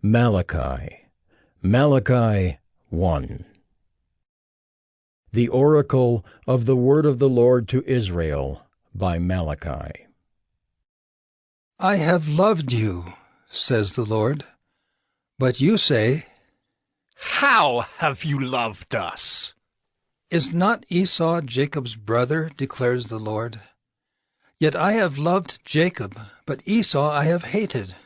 Malachi. Malachi 1. The oracle of the word of the Lord to Israel by Malachi. I have loved you, says the Lord. But you say, How have you loved us? Is not Esau Jacob's brother, declares the Lord? Yet I have loved Jacob, but Esau I have hated.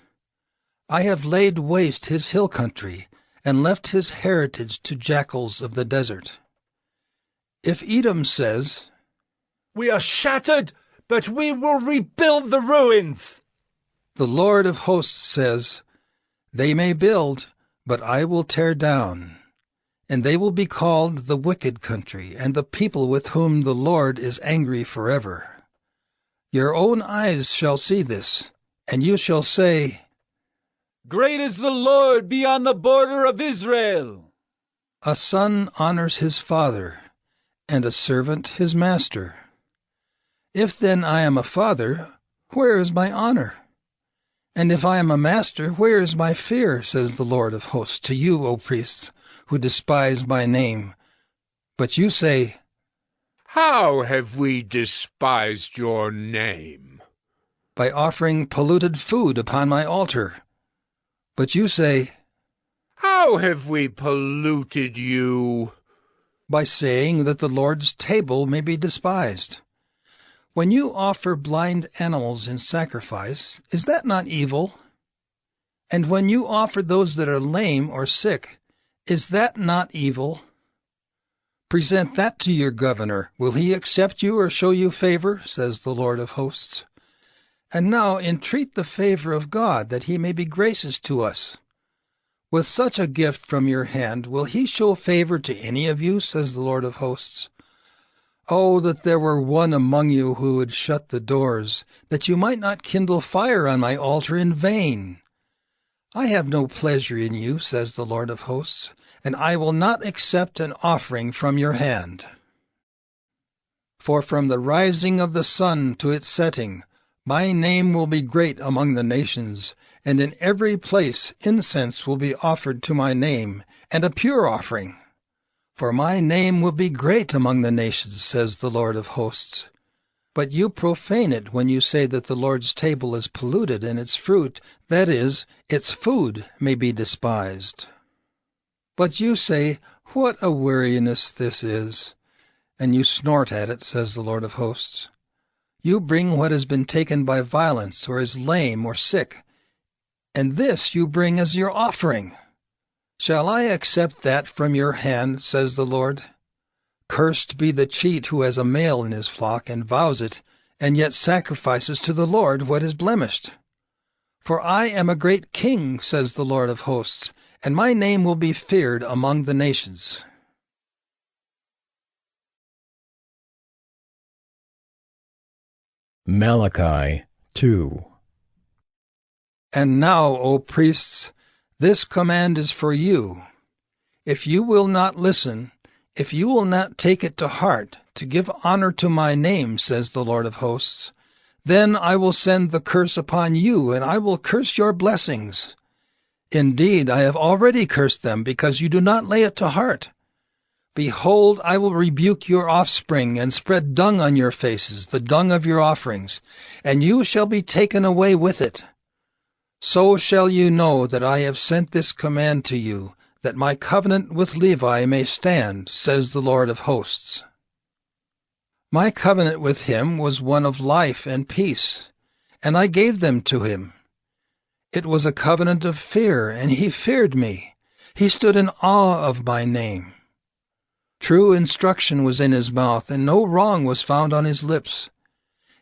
I have laid waste his hill country, and left his heritage to jackals of the desert. If Edom says, We are shattered, but we will rebuild the ruins, the Lord of hosts says, They may build, but I will tear down, and they will be called the wicked country, and the people with whom the Lord is angry forever. Your own eyes shall see this, and you shall say, Great is the Lord beyond the border of Israel. A son honors his father, and a servant his master. If then I am a father, where is my honor? And if I am a master, where is my fear, says the Lord of hosts, to you, O priests, who despise my name? But you say, How have we despised your name? By offering polluted food upon my altar. But you say, How have we polluted you? By saying that the Lord's table may be despised. When you offer blind animals in sacrifice, is that not evil? And when you offer those that are lame or sick, is that not evil? Present that to your governor. Will he accept you or show you favor, says the Lord of hosts? And now entreat the favor of God, that he may be gracious to us. With such a gift from your hand, will he show favor to any of you, says the Lord of hosts? Oh, that there were one among you who would shut the doors, that you might not kindle fire on my altar in vain. I have no pleasure in you, says the Lord of hosts, and I will not accept an offering from your hand. For from the rising of the sun to its setting, my name will be great among the nations, and in every place incense will be offered to my name, and a pure offering. For my name will be great among the nations, says the Lord of hosts. But you profane it when you say that the Lord's table is polluted, and its fruit, that is, its food, may be despised. But you say, What a weariness this is! And you snort at it, says the Lord of hosts. You bring what has been taken by violence, or is lame or sick, and this you bring as your offering. Shall I accept that from your hand, says the Lord? Cursed be the cheat who has a male in his flock and vows it, and yet sacrifices to the Lord what is blemished. For I am a great king, says the Lord of hosts, and my name will be feared among the nations. Malachi 2. And now, O priests, this command is for you. If you will not listen, if you will not take it to heart, to give honor to my name, says the Lord of hosts, then I will send the curse upon you, and I will curse your blessings. Indeed, I have already cursed them, because you do not lay it to heart. Behold, I will rebuke your offspring, and spread dung on your faces, the dung of your offerings, and you shall be taken away with it. So shall you know that I have sent this command to you, that my covenant with Levi may stand, says the Lord of hosts. My covenant with him was one of life and peace, and I gave them to him. It was a covenant of fear, and he feared me. He stood in awe of my name. True instruction was in his mouth, and no wrong was found on his lips.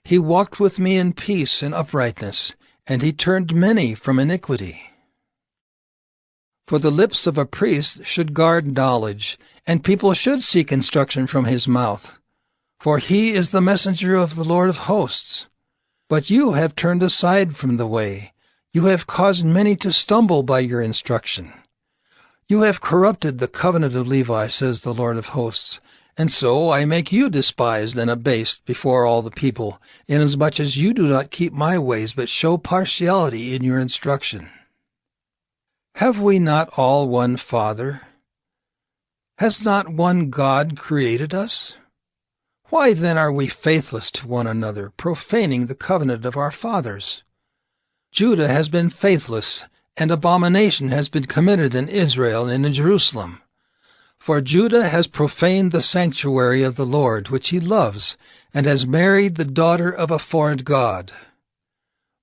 He walked with me in peace and uprightness, and he turned many from iniquity. For the lips of a priest should guard knowledge, and people should seek instruction from his mouth. For he is the messenger of the Lord of hosts. But you have turned aside from the way. You have caused many to stumble by your instruction. You have corrupted the covenant of Levi, says the Lord of hosts, and so I make you despised and abased before all the people, inasmuch as you do not keep my ways, but show partiality in your instruction. Have we not all one Father? Has not one God created us? Why then are we faithless to one another, profaning the covenant of our fathers? Judah has been faithless, and abomination has been committed in Israel and in Jerusalem. For Judah has profaned the sanctuary of the Lord, which he loves, and has married the daughter of a foreign god.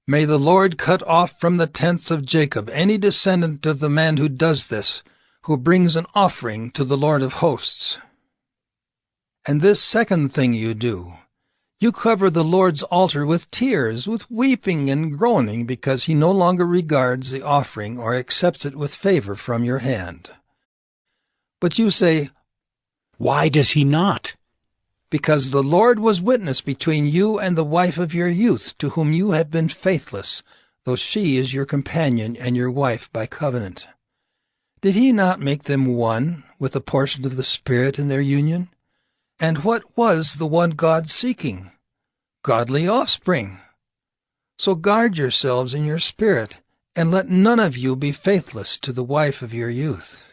May the Lord cut off from the tents of Jacob any descendant of the man who does this, who brings an offering to the Lord of hosts. And this second thing you do, you cover the Lord's altar with tears, with weeping and groaning, because he no longer regards the offering or accepts it with favor from your hand. But you say, Why does he not? Because the Lord was witness between you and the wife of your youth, to whom you have been faithless, though she is your companion and your wife by covenant. Did he not make them one with a portion of the Spirit in their union? And what was the one God seeking? Godly offspring. So guard yourselves in your spirit, and let none of you be faithless to the wife of your youth.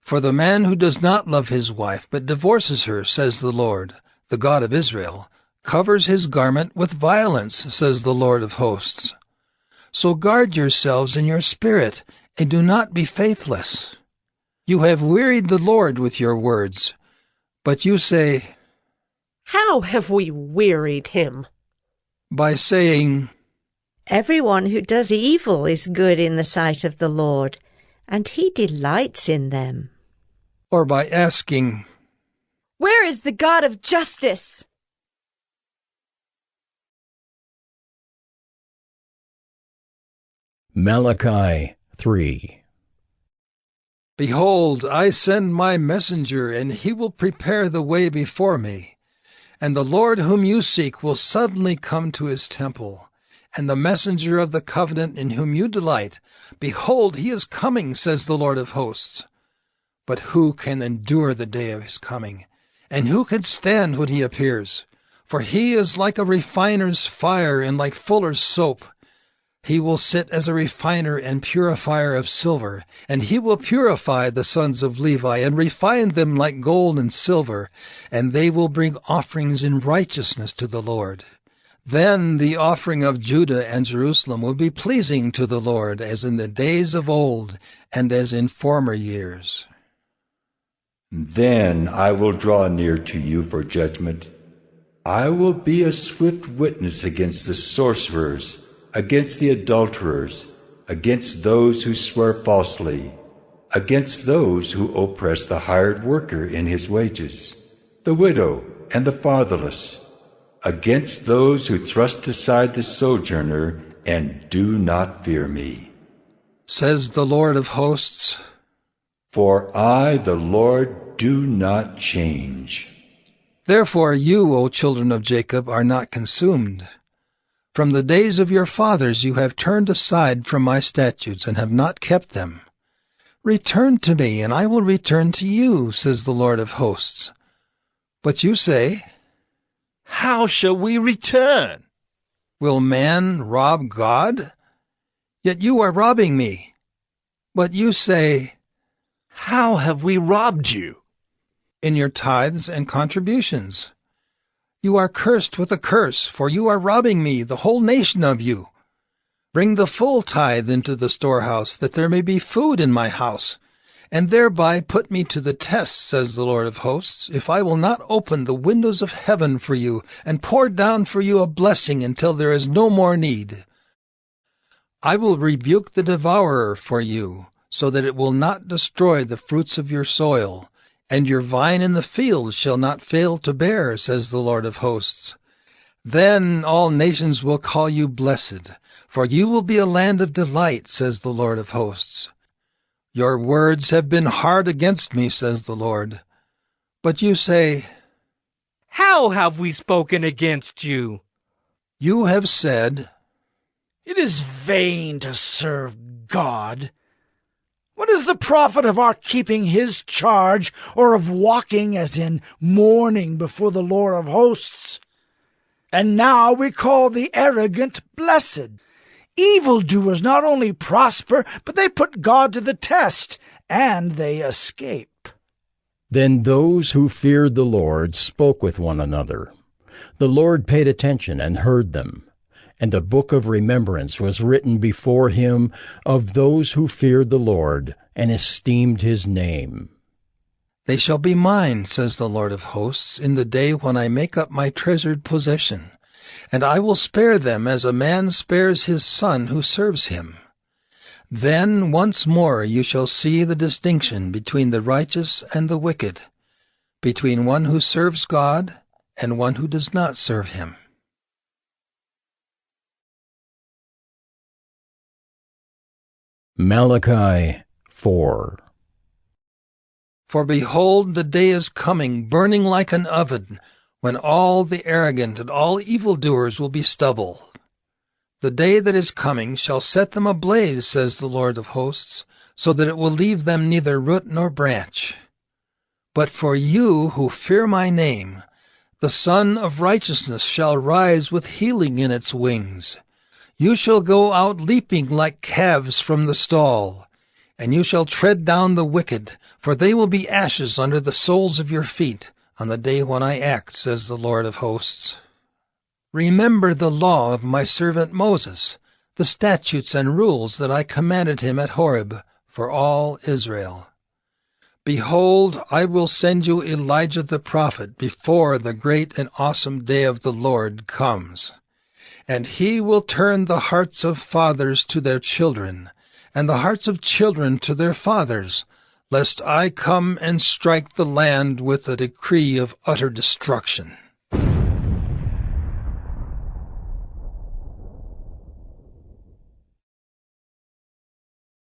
For the man who does not love his wife, but divorces her, says the Lord, the God of Israel, covers his garment with violence, says the Lord of hosts. So guard yourselves in your spirit, and do not be faithless. You have wearied the Lord with your words. But you say, How have we wearied him? By saying, Everyone who does evil is good in the sight of the Lord, and he delights in them. Or by asking, Where is the God of justice? Malachi 3. Behold, I send my messenger, and he will prepare the way before me. And the Lord whom you seek will suddenly come to his temple. And the messenger of the covenant in whom you delight, behold, he is coming, says the Lord of hosts. But who can endure the day of his coming? And who can stand when he appears? For he is like a refiner's fire and like fuller's soap. He will sit as a refiner and purifier of silver, and he will purify the sons of Levi, and refine them like gold and silver, and they will bring offerings in righteousness to the Lord. Then the offering of Judah and Jerusalem will be pleasing to the Lord, as in the days of old, and as in former years. Then I will draw near to you for judgment. I will be a swift witness against the sorcerers, against the adulterers, against those who swear falsely, against those who oppress the hired worker in his wages, the widow and the fatherless, against those who thrust aside the sojourner and do not fear me, says the Lord of hosts. For I, the Lord, do not change. Therefore you, O children of Jacob, are not consumed. From the days of your fathers you have turned aside from my statutes and have not kept them. Return to me, and I will return to you, says the Lord of hosts. But you say, How shall we return? Will man rob God? Yet you are robbing me. But you say, How have we robbed you? In your tithes and contributions. You are cursed with a curse, for you are robbing me, the whole nation of you. Bring the full tithe into the storehouse, that there may be food in my house, and thereby put me to the test, says the Lord of hosts, if I will not open the windows of heaven for you, and pour down for you a blessing until there is no more need. I will rebuke the devourer for you, so that it will not destroy the fruits of your soil, and your vine in the field shall not fail to bear, says the Lord of hosts. Then all nations will call you blessed, for you will be a land of delight, says the Lord of hosts. Your words have been hard against me, says the Lord. But you say, How have we spoken against you? You have said, It is vain to serve God. What is the profit of our keeping his charge, or of walking as in mourning before the Lord of hosts? And now we call the arrogant blessed. Evildoers not only prosper, but they put God to the test, and they escape. Then those who feared the Lord spoke with one another. The Lord paid attention and heard them, and a book of remembrance was written before him of those who feared the Lord and esteemed his name. They shall be mine, says the Lord of hosts, in the day when I make up my treasured possession, and I will spare them as a man spares his son who serves him. Then once more you shall see the distinction between the righteous and the wicked, between one who serves God and one who does not serve him. Malachi 4. For behold, the day is coming, burning like an oven, when all the arrogant and all evildoers will be stubble. The day that is coming shall set them ablaze, says the Lord of hosts, so that it will leave them neither root nor branch. But for you who fear my name, the Sun of Righteousness shall rise with healing in its wings. You shall go out leaping like calves from the stall, and you shall tread down the wicked, for they will be ashes under the soles of your feet on the day when I act, says the Lord of hosts. Remember the law of my servant Moses, the statutes and rules that I commanded him at Horeb for all Israel. Behold, I will send you Elijah the prophet before the great and awesome day of the Lord comes. And he will turn the hearts of fathers to their children, and the hearts of children to their fathers, lest I come and strike the land with a decree of utter destruction.